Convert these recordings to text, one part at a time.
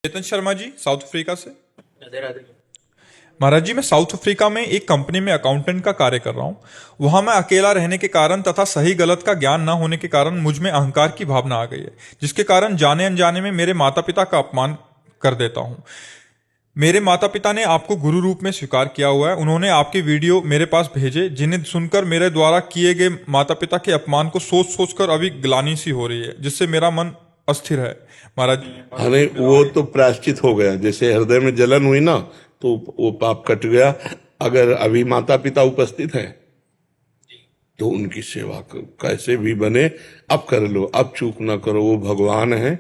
Chetan Sharma ji south Africa से। राधे राधे। महाराज जी, मैं south Africa में एक कंपनी में अकाउंटेंट का कार्य कर रहा हूँ। वहां मैं अकेला रहने के कारण तथा सही गलत का ज्ञान न होने के कारण मुझ में अहंकार की भावना आ गई है, जिसके कारण जाने अनजाने में मेरे माता पिता का अपमान कर देता हूँ। मेरे माता पिता ने आपको गुरु रूप में स्वीकार किया हुआ है। उन्होंने आपके वीडियो मेरे पास भेजे, जिन्हें सुनकर मेरे द्वारा किए गए माता पिता के अपमान को सोच सोचकर अभी ग्लानि सी हो रही है, जिससे मेरा मन अस्थिर है। महाराज जी, अरे वो तो प्रायश्चित हो गया, जैसे हृदय में जलन हुई ना तो वो पाप कट गया। अगर अभी माता पिता उपस्थित हैं तो उनकी सेवा कैसे भी बने अब कर लो, अब चूक ना करो। वो भगवान है,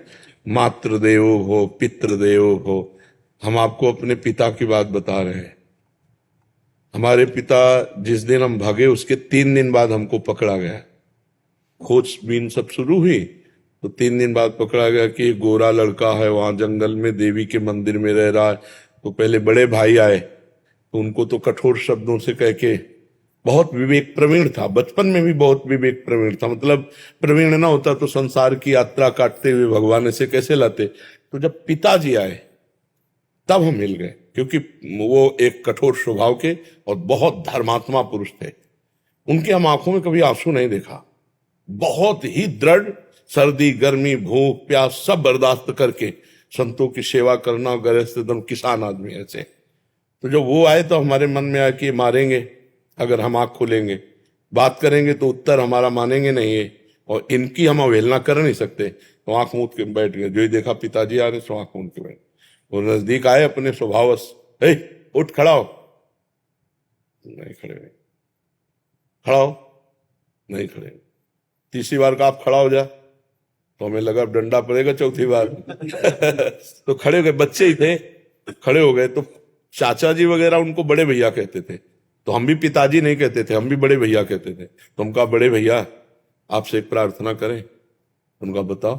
मातृदेवो हो पितृदेवो हो। हम आपको अपने पिता की बात बता रहे हैं। हमारे पिता जिस दिन हम भागे उसके 3 दिन बाद हमको पकड़ा गया। खोजबीन सब शुरू हुई तो 3 दिन बाद पकड़ा गया कि एक गोरा लड़का है वहां जंगल में देवी के मंदिर में रह रहा है। तो पहले बड़े भाई आए तो उनको तो कठोर शब्दों से कह के, बहुत विवेक प्रवीण था, बचपन में भी बहुत विवेक प्रवीण था। मतलब प्रवीण ना होता तो संसार की यात्रा काटते हुए भगवान ऐसे कैसे लाते। तो जब पिताजी आए तब हम मिल गए, क्योंकि वो एक कठोर स्वभाव के और बहुत धर्मात्मा पुरुष थे। उनकी हम आंखों में कभी आंसू नहीं देखा। बहुत ही दृढ़, सर्दी गर्मी भूख प्यास सब बर्दाश्त करके संतों की सेवा करना और गृहस्थ एकदम किसान आदमी ऐसे। तो जब वो आए तो हमारे मन में आया कि मारेंगे अगर हम आंख खोलेंगे, बात करेंगे तो उत्तर हमारा मानेंगे नहीं है, और इनकी हम अवहेलना कर नहीं सकते। तो आंख मूंद के बैठ गए। जो ही देखा पिताजी आ रहे सो आंख मूंद के बैठ। वो नजदीक आए अपने स्वभावश, उठ खड़ा हो, नहीं खड़े हुए। खड़ा हो, नहीं खड़े हुए। तीसरी बार का आप खड़ा हो जा तो हमें लगा डंडा पड़ेगा चौथी बार। तो खड़े हो गए, बच्चे ही थे, खड़े हो गए। तो चाचा जी वगैरह उनको बड़े भैया कहते थे, तो हम भी पिताजी नहीं कहते थे, हम भी बड़े भैया कहते थे। तो हम कहा बड़े भैया आपसे एक प्रार्थना करें। उनका बताओ।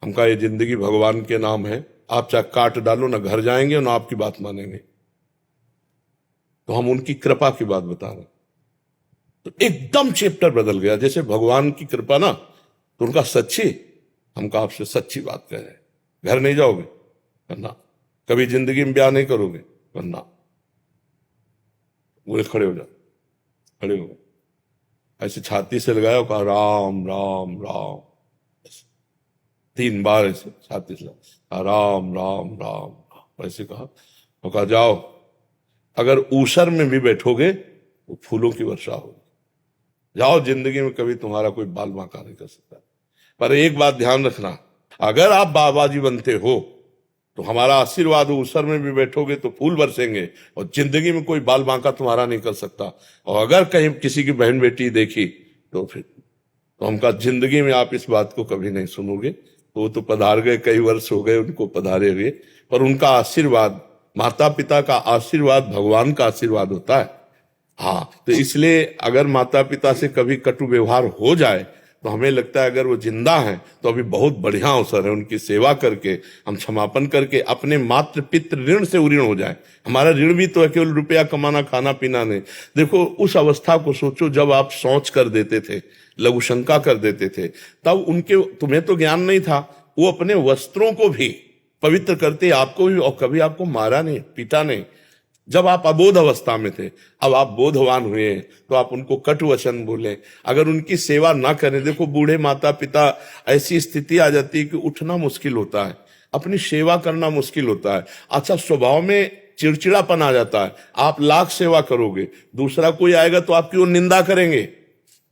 हम कहा ये जिंदगी भगवान के नाम है, आप चाहे काट डालो ना घर जाएंगे ना आपकी बात मानेंगे। तो हम उनकी कृपा की बात बता रहे। तो एकदम चैप्टर बदल गया, जैसे भगवान की कृपा ना। तो उनका सच्ची, हमका आपसे सच्ची बात कह रहे, घर नहीं जाओगे करना, कभी जिंदगी में ब्याह नहीं करोगे करना। बोले खड़े हो जा। खड़े हो गए, ऐसे छाती से लगाया और कहा राम राम राम। 3 बार ऐसे छाती से कहा राम राम राम, ऐसे कहा और कहा जाओ, अगर ऊसर में भी बैठोगे तो फूलों की वर्षा होगी। जाओ, जिंदगी में कभी तुम्हारा कोई बाल बांका नहीं कर सकता। पर एक बात ध्यान रखना, अगर आप बाबाजी बनते हो तो हमारा आशीर्वाद हो, ऊसर में भी बैठोगे तो फूल बरसेंगे, और जिंदगी में कोई बाल बांका तुम्हारा नहीं कर सकता। और अगर कहीं किसी की बहन बेटी देखी तो फिर तो हम कहा जिंदगी में आप इस बात को कभी नहीं सुनोगे। तो वो तो पधार गए, कई वर्ष हो गए उनको पधारे हुए, पर उनका आशीर्वाद, माता पिता का आशीर्वाद भगवान का आशीर्वाद होता है। हाँ, तो इसलिए अगर माता पिता से कभी कटु व्यवहार हो जाए तो हमें लगता है अगर वो जिंदा हैं तो अभी बहुत बढ़िया अवसर है उनकी सेवा करके, हम क्षमापन करके अपने मातृ पितृ ऋण से उऋण हो जाए। हमारा ऋण भी तो है, केवल रुपया कमाना खाना पीना नहीं। देखो उस अवस्था को सोचो जब आप सोच कर देते थे, लघु शंका कर देते थे, तब उनके, तुम्हें तो ज्ञान नहीं था, वो अपने वस्त्रों को भी पवित्र करते, आपको भी, और कभी आपको मारा नहीं पीटा नहीं जब आप अबोध अवस्था में थे। अब आप बोधवान हुए तो आप उनको कटु वचन बोले, अगर उनकी सेवा ना करें। देखो बूढ़े माता पिता, ऐसी स्थिति आ जाती है कि उठना मुश्किल होता है, अपनी सेवा करना मुश्किल होता है। अच्छा, स्वभाव में चिड़चिड़ापन आ जाता है। आप लाख सेवा करोगे, दूसरा कोई आएगा तो आपकी वो निंदा करेंगे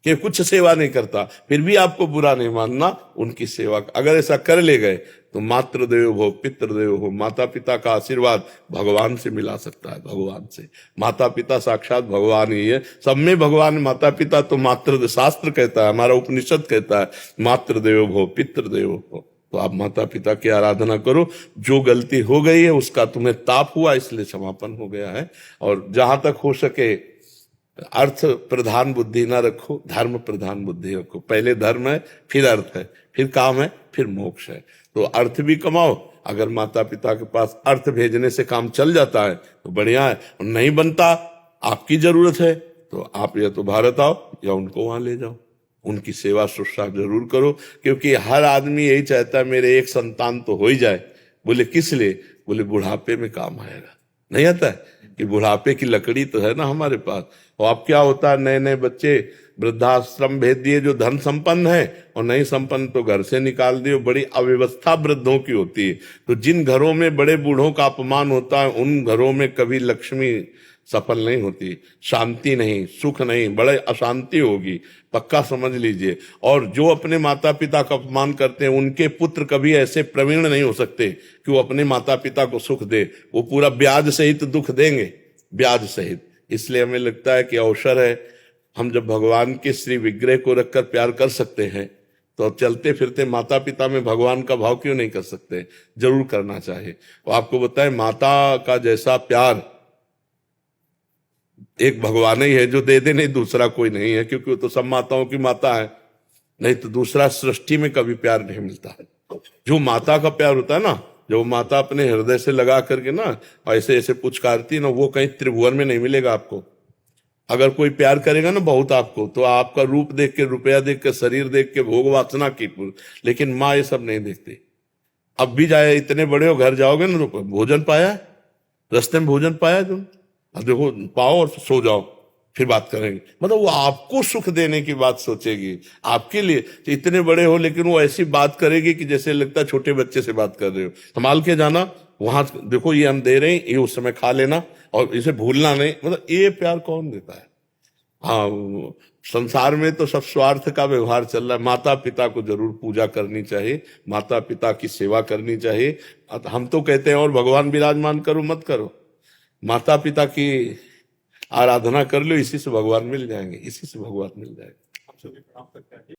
कि कुछ सेवा नहीं करता, फिर भी आपको बुरा नहीं मानना उनकी सेवा। अगर ऐसा कर ले गए तो मातृदेव हो पितृदेव हो, माता पिता का आशीर्वाद भगवान से मिला सकता है। भगवान से, माता पिता साक्षात भगवान ही है, सब में भगवान। माता पिता तो मातृ शास्त्र कहता है, हमारा उपनिषद कहता है मातृदेव हो पितृदेव हो। तो आप माता पिता की आराधना करो। जो गलती हो गई है उसका तुम्हें ताप हुआ, इसलिए क्षमापन हो गया है। और जहां तक हो सके अर्थ प्रधान बुद्धि ना रखो, धर्म प्रधान बुद्धि रखो। पहले धर्म है, फिर अर्थ है, फिर काम है, फिर मोक्ष है। तो अर्थ भी कमाओ। अगर माता पिता के पास अर्थ भेजने से काम चल जाता है तो बढ़िया है, और नहीं बनता, आपकी जरूरत है तो आप या तो भारत आओ या उनको वहां ले जाओ, उनकी सेवा शुश्रूषा जरूर करो। क्योंकि हर आदमी यही चाहता है मेरे एक संतान तो हो ही जाए, बोले किस लिए? बोले बुढ़ापे में काम आएगा। नहीं आता है कि बुढ़ापे की लकड़ी तो है ना हमारे पास। और अब क्या होता है, नए नए बच्चे वृद्धाश्रम भेज दिए जो धन संपन्न है, और नहीं संपन्न तो घर से निकाल दिए। बड़ी अव्यवस्था वृद्धों की होती है। तो जिन घरों में बड़े बूढ़ों का अपमान होता है उन घरों में कभी लक्ष्मी सफल नहीं होती, शांति नहीं, सुख नहीं, बड़े अशांति होगी, पक्का समझ लीजिए। और जो अपने माता पिता का अपमान करते हैं उनके पुत्र कभी ऐसे प्रवीण नहीं हो सकते कि वो अपने माता पिता को सुख दे। वो पूरा ब्याज सहित दुख देंगे, ब्याज सहित। इसलिए हमें लगता है कि अवसर है, हम जब भगवान के श्री विग्रह को रखकर प्यार कर सकते हैं तो अब चलते फिरते माता पिता में भगवान का भाव क्यों नहीं कर सकते? जरूर करना चाहिए। वो आपको बताएं, माता का जैसा प्यार एक भगवान ही है जो दे दे, नहीं दूसरा कोई नहीं है, क्योंकि वो तो सब माताओं की माता है। नहीं तो दूसरा सृष्टि में कभी प्यार नहीं मिलता है। जो माता का प्यार होता है ना, जो माता अपने हृदय से लगा करके ना ऐसे ऐसे पुचकारती है ना, वो कहीं त्रिभुवन में नहीं मिलेगा आपको। अगर कोई प्यार करेगा ना बहुत आपको, तो आपका रूप देख के, रुपया देख के, शरीर देख के, भोग वासना की, लेकिन माँ ये सब नहीं देखती। अब भी जाए, इतने बड़े हो, घर जाओगे ना तो भोजन पाया, रास्ते में भोजन पाया तुम, अब देखो पाओ और सो जाओ, फिर बात करेंगे। मतलब वो आपको सुख देने की बात सोचेगी आपके लिए। तो इतने बड़े हो लेकिन वो ऐसी बात करेगी कि जैसे लगता है छोटे बच्चे से बात कर रहे हो। संभाल के जाना, वहां देखो ये हम दे रहे हैं, ये उस समय खा लेना और इसे भूलना नहीं। मतलब ये प्यार कौन देता है? हाँ, संसार में तो सब स्वार्थ का व्यवहार चल रहा है। माता पिता को जरूर पूजा करनी चाहिए, माता पिता की सेवा करनी चाहिए। हम तो कहते हैं और भगवान विराजमान करो मत करो, माता पिता की आराधना कर लो, इसी से भगवान मिल जाएंगे, इसी से भगवान मिल जाएंगे।